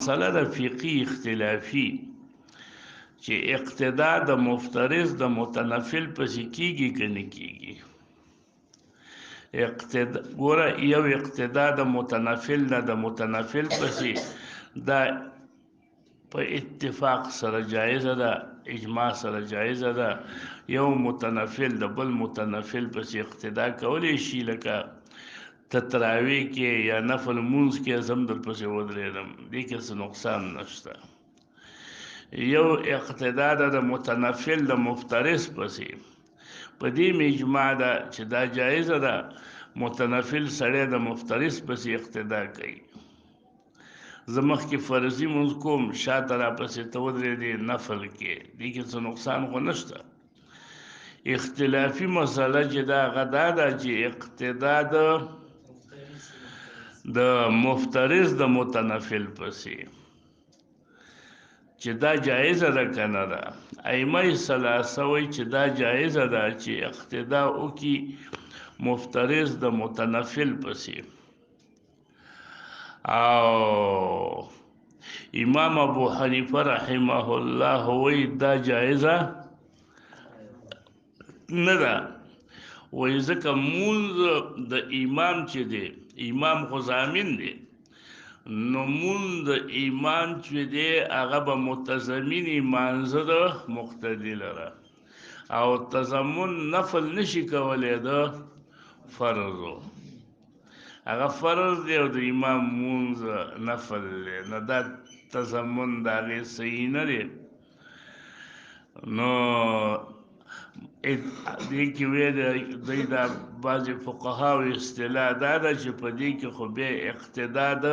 مسله د فقهي اختلافي چې اقتدا د مفترض د متنفل پسې کیږي که نه کیږي. ګوره یو اقتدا د متنفل نه د متنفل پسې دا په اتفاق سره جایزه ده، اجماع سره جایزه ده. یو متنفل د بل متنفل پسې اقتدا کولی شي، لکه ته تراویح کې یا نفل مونځ کې زم درپسې ودرېدم، دې کې څه نقصان نشته. یو اقتدا ده د متنفل د مفترض پسې، په دې مې اجماع ده چې دا جایزه ده متنفل سړی د مفترض پسې اقتدا کوي. زه مخکې فرضي مونځ کوم، شاته راپسې ته ودرېدې نفل کې، دې کې څه نقصان خو نشته. اختلافي مسله چې دا هغه دا ده چې اقتدا د مفترض د متنفل پسې چې دا جایزه ده که نه ده. ائمه ثلاثه وایي چې دا جایزه ده چې اقتدا وکړي مفترض د متنفل پسې. او امام ابو حنیفه رحمه الله وایي دا جایزه نه ده. وایي ځکه مونځ د امام چې دی، امام خو ضامن دی، نو مونځ د امام چې دی هغه به متضمن مانځه د مقتدي لره، او تضمن نفل نشي کولی د فرضو. هغه فرض دی او د امام مونځ نفل دی، نو دا تضمن د هغې صحیح نه دی. نو دې کې دوی دا بعضې فقهاو اصطلاح دا ده چې په دې کې خو بیا اقتدا د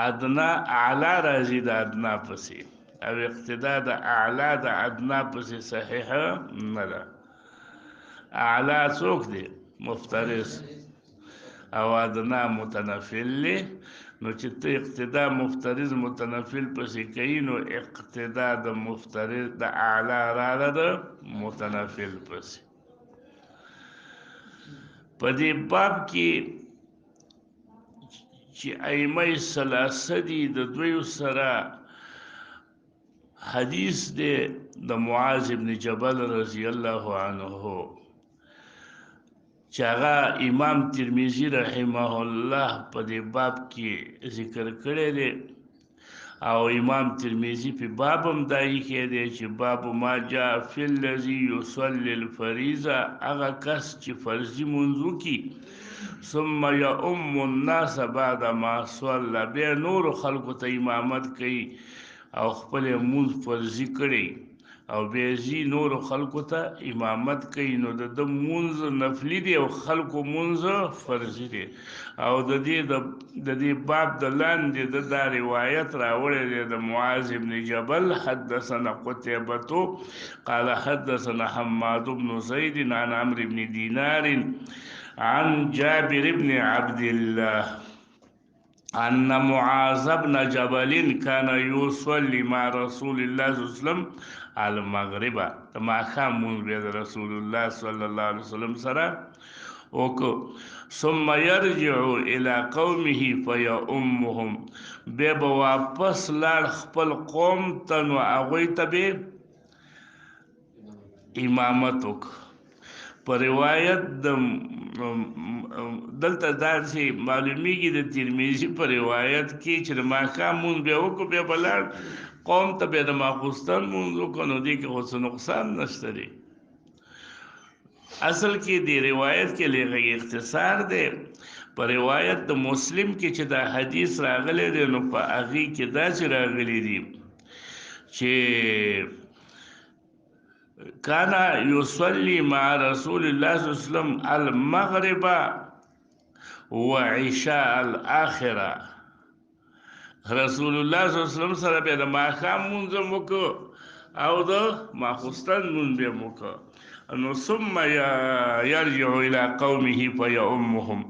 ادنا اعلی راځي د ادنا پسې، او اقتدا د اعلی د ادنا پسې صحیحه نه ده. اعلی څوک دی؟ مفترض، او ادنا متنفل دی. نو چې ته اقتدا مفترض متنفل پسې کوي، نو اقتدا د مفترض د اعلی راغله د متنفل پسې. په دې باب کې چې ائمه ثلاثه دي، د دوی سره حدیث دی د معاذ ابن جبل رضی الله عنه چې هغه امام ترمذي رحمه الله په دې باب کې ذکر کړی دی، او امام ترمذي په باب هم دا ایښی دی چې باب ما جاء فی الذي یصلی الفریضه، هغه کس چې فرضي مونځ وکړي ثم یؤم الناس بعد ما صلی، بیا نورو خلکو ته امامت کوي او خپل مونځ فرضي کړی او بیا ځي نورو خلکو ته امامت کوي، نو د ده مونځ نفلي دی او خلکو مونځ فرضي دی. او د دې باب د لاندې د دا روایت راوړی دی د معاذ ابن جبل، حدثنا قتيبة قال حدثنا حماد بن زيد عن عمرو بن دينار عن جابر بن عبد الله أن معاذ بن جبل كان يصلي مع رسول الله صلى الله عليه وسلم المغرب، ماښام مونځ بیا د رسول الله صلی الله علیه وسلم سره وکړو. ثم يرجع الى قومه فيؤمهم، بیا به واپس لاړ خپل قوم ته، نو هغوی ته به امامت وکړو. په روایت دلته داسې معلومیږي د ترمذي په روایت کې چې د ماښام مونځ بیا وکړو، بیا به لاړ قوم ته بیا د ماخوستن مونځ وکړو، نو دې کې خو څه نقصان نشته دی. اصل کې دې روایت کې لږ اختصار دی. په روایت د مسلم کې چې دا حدیث راغلی دی، نو په هغې کې داسې راغلی دي چې كان يصلي مع رسول الله صلى الله عليه وسلم المغرب وعشاء الآخرة، رسول الله صلی الله علیه وسلم سره بیا د ماښام مونځ هم وکړو او د ماخوستن مونځ بیا هم وکړو. نو ثم يرجع الى قومه فيؤمهم،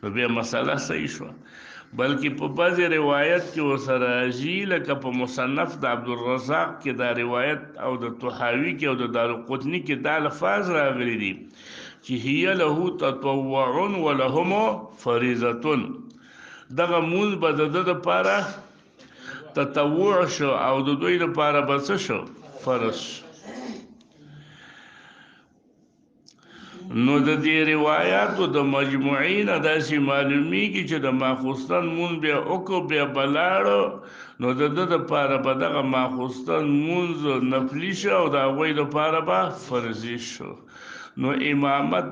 نو بیا مسله صحیح شوه. بلکې په بعضې روایت کې ورسره راځي، لکه په مصنف د عبدالرزاق کې دا روایت، او د طحاوي کې او د دارقطني کې دا الفاظ راغلي دي چې هي له تطوع ولهم فریضة، دغه مونځ به د ده دپاره تطوع شو او د دوی لپاره به څه شو فرض. نو د دې روایاتو د مجموعې نه داسې معلومیږي چې د ماخوستن مونځ بیا وکړو بیا به لاړو نو د ده دپاره به دغه ماخوستن مونځ نفلي شو او د هغوی دپاره به فرضي شو. نو امامت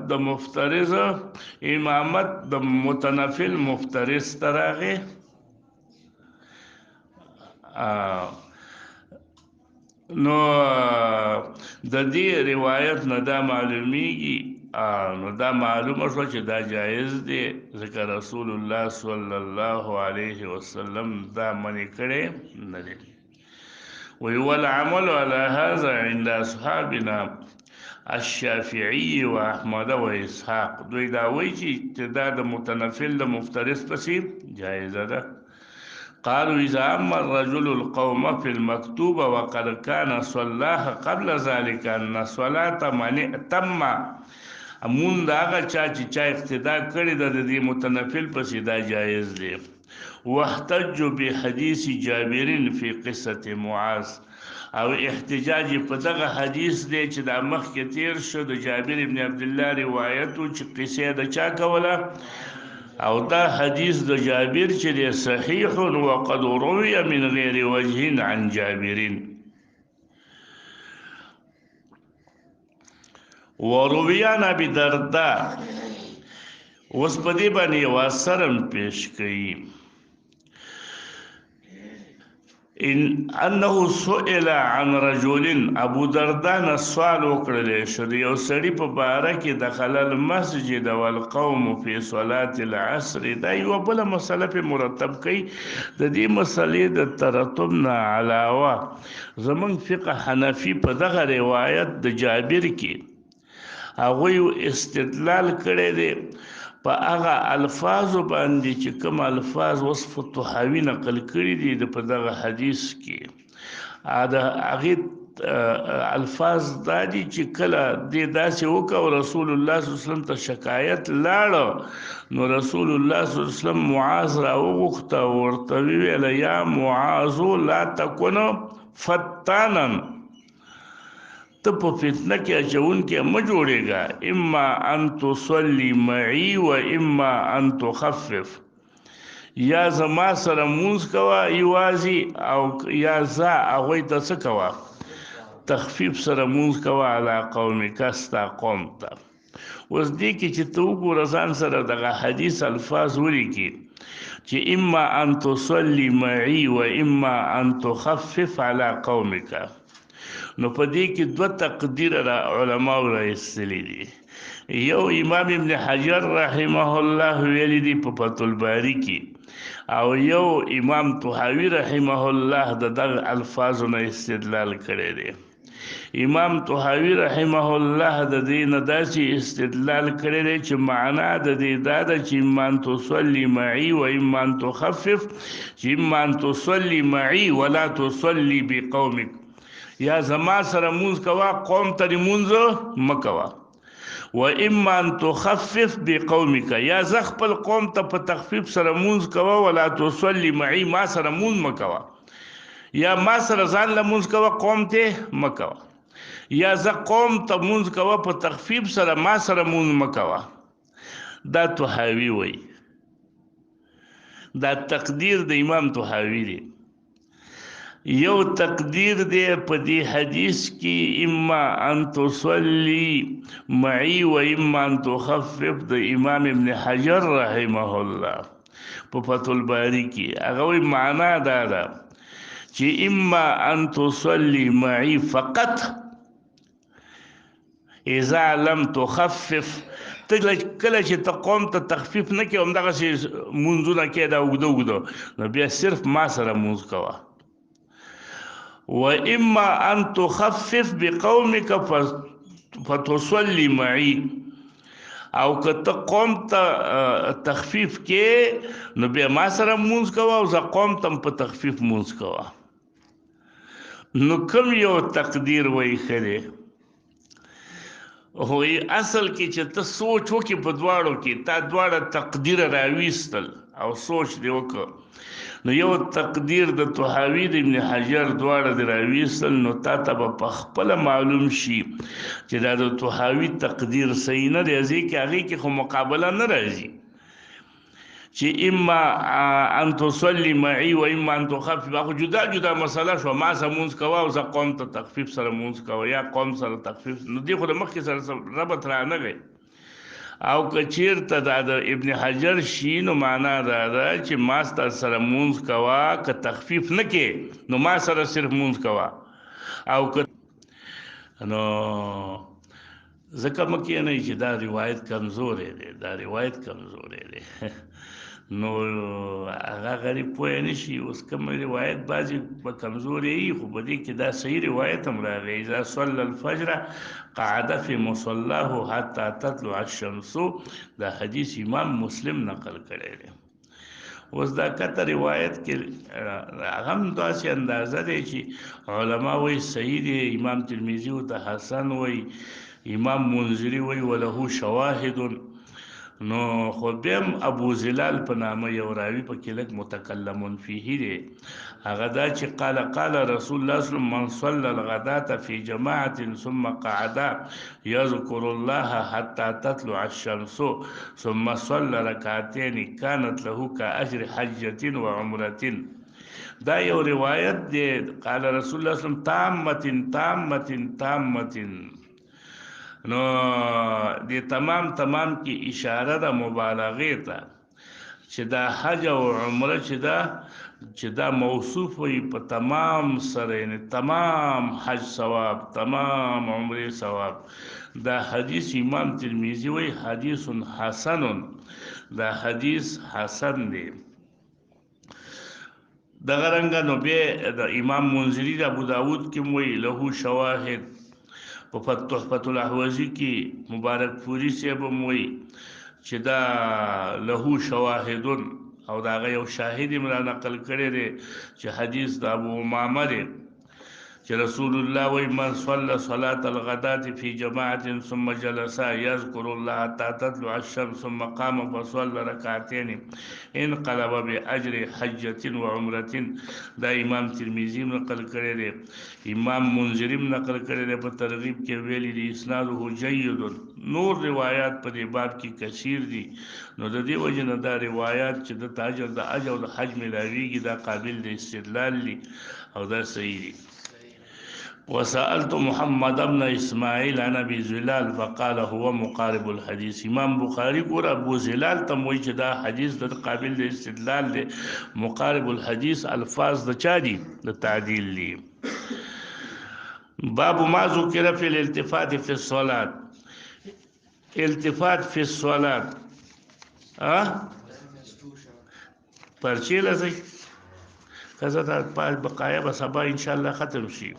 د متنفل مفترض ته راغی. نو د دې روایت نه دا معلومیږي نو دا معلومه شوه چې دا جایز دی ځکه رسول الله صلی الله علیه وسلم دا منع کړی نه دی. وی والعمل على هذا عند اصحابنا الشافعي واحمد واسحاق دوی دا وایي چې دا د متنفل د مفترض پسې جایزه ده. قالوا إذا أما الرجل القوم في المكتوبة وقد كان صلاها قبل ذلك أن الصلاة تم مون دا هغه چا چې چا اقتدا کړې ده د دې متنفل پسې دا جایز دی. واحتجوا بحديث جابر في قصة معاذ او احتجاج په دغه حدیث دی چې دا مخکې تیر شو د جابر ابن عبدالله روایت چې قصه د چا کوله او دا حدیث د جابر چې دی صحیح وقد روي من غیر وجه عن جابر وروي عن ابي الدرداء. اوس په دې باندې یو اثرم پیش کړي انه سئل عن رجل ابو درداء نه سوال وکړل شو د یو سړي په باره کې دخل المسجد والقوم في صلاة العصر. دا یوه بله مسله پې مرتب کوي. د دې مسلې د ترتب نه علاوه زموږ فقه حنفي په دغه روایت د جابر کې هغوی استدلال کړی دی په هغه الفاظو باندې چې کوم الفاظ وصف طحاوي نقل کړي دي په دغه حدیث کې. د هغې الفاظ دا دي چې کله دې داسې وکړه رسول الله صلی الله علیه وسلم ته شکایت لاړه نو رسول الله صلی الله علیه وسلم معاذ راوغوښته او ورته وویله یا معاذ لا تکن فتانا ته په فتنه کې اچونکی مه جوړېږه. اما ان تصلي معي و اما ان تخفف یا زما سره مونځ کوه یوازې او یا زه هغوی ته څه کوه تخفیف سره مونځ کوه علی قومک ستا قوم ته. اوس دې کې چې ته وګوره ځان سره دغه حدیث الفاظ ولیکي چې اما ان تصلي معي و اما ان تخفف علی قومک. نو په دې کې دوه تقدیر را علماو را ایستلی دي. یو امام ابن حجر رحمه الله ویلی دی په فتح الباری کې او یو امام طحاوی رحمه الله د دغه الفاظو نه استدلال کړی دی. امام طحاوی رحمه الله د دې نه داسې استدلال کړی دی چې معنا د دې دا ده چې اما ان تصلي معي و اما ان تخفف چې اما ان تصلي معي ولا تصلي بقومك یا زما سره مونځ کوه قوم ته دې مونځ مه کوه و اما ان تخفف بقومک یا زه خپل قوم ته په تخفیف سره مونځ کوه ولا تصلي معي ما سره مونځ مه کوه یا ما سره ځان له مونځ کوه قوم ته مه کوه یا زه قوم ته مونځ کوه په تخفیف سره ما سره مونځ مه کوه. دا طحاوي وایي دا تقدیر د امام طحاوي دی. یو تقدیر دی په دې حدیث کې اما ان تصلي معي و اما ان تخفف د امام ابن حجر رحمه الله په فتح الباری کې هغه وایي معنا دا ده چې اما ان تصلي معي فقط اذا لم تخفف ته کله چې ته قوم ته تخفیف نه کوې همدغسې مونځونه کوې دا اوږده اوږده نو بیا صرف ما سره مونځ کوه. و اما ان تخفف بقومك فتصلي معي او که ته قوم ته تخفیف کې نو بیا ما سره مونځ کوه او زه قوم ته په تخفیف مونځ کوه. نو کوم یو تقدیر وایي ښه دی؟ وایي اصل کې چې ته سوچ وکړې په دواړو کې تا دواړه تقدیر راویستل او سوچ دې وکړه نو یو تقدیر د طحاوی د ابن حجر دواړه د راویستل نو تا ته به په خپله معلوم شي چې دا د طحاوی تقدیر صحیح نه دی ځکه هغې کې خو مقابله نه راځي چې اما ان تصلي معي و اما ان تخفف خو جدا جدا مسله شو ما سره مونځ کوه او زه قوم ته تخفیف سره مونځ کوه یا قوم سره تخفیف نو دې خو د مخکې سره ربط رانغی او که چیرته دا د ابن حجر شي نو معنا دا ده چې ما سره مونځ کوه که تخفیف نه کې نو ما سره صرف مونځ کوه او که نو ځکه مه کښېنئ چې دا روایت کمزوری دی دا روایت کمزوری دی نو هغه غریب پوه نه شي اوس کوم روایت بعضې به کمزورې وي خو په دې کې دا صحیح روایت هم راغی اذا صلى الفجر قعد في مصلاه حتى تطلع الشمس دا حدیث امام مسلم نقل کړی دی اوس دا کته روایت کې هغه هم داسې اندازه دی چې علما وایي صحیح دی امام ترمذي ورته حسن وایي امام منذري وایي وله شواهد نو خو بیم ابو زلال په نامه یو راوي پکې لږ متکلم فيه دی هغه دا چې قال رسول الله صلی الله علیه وسلم من صلى الغداة في جماعة ثم قعد يذكر الله حتى تطلع الشمس ثم صلى ركعتين كانت له كأجر حجة وعمرة دا یو روایت دی قال رسول الله صلی الله علیه وسلم تامة نو د تمام کی اشاره د مبالغه ته چې دا حج او عمره چې دا موصوف وي په تمام سره یعنی تمام حج ثواب تمام عمره ثواب دا حدیث امام ترمذی وی حدیث حسن دا حدیث حسن دی دغه رنګ نو به د امام منذری د ابو داود کې وی له شواهد په تحفة الاحوزی کې مبارک پوری صاحب هم وایي چې دا له شواهد او دا هغه یو شاهد یې را نقل کړی دی چې حدیث د ابو امامه دی چې رسول الله وایي من صلى صلاة الغداة في جماعة ثم جلس يذكر الله حتى تطلع الشمس ثم قام فصلى ركعتين انقلب بأجر حجة وعمرة دا امام ترمذی نقل کړی دی امام منذری نقل کړی دی په ترغیب کې ویلي دی اسناده جید نور روایات په دې باب کې کثیر دي نو د دې وجه نه دا روایات چې د اجر د حج ملاویږي دا قابل د استدلال دي او دا صحیح دي وسألت محمد بن اسماعیل عن ابي زلال فقال هو مقارب الحديث امام بخاری ګور ابو زلال تم وایي چې دا حدیث د قابل د استدلال دی مقارب الحديث الفاظ د چا دي د تعدیل دي باب ما ذکر فی الالتفات فی الصلاة التفات فی الصلاة پرچی لسی کزا دا بقایا با سبا انشاءاللہ ختم شي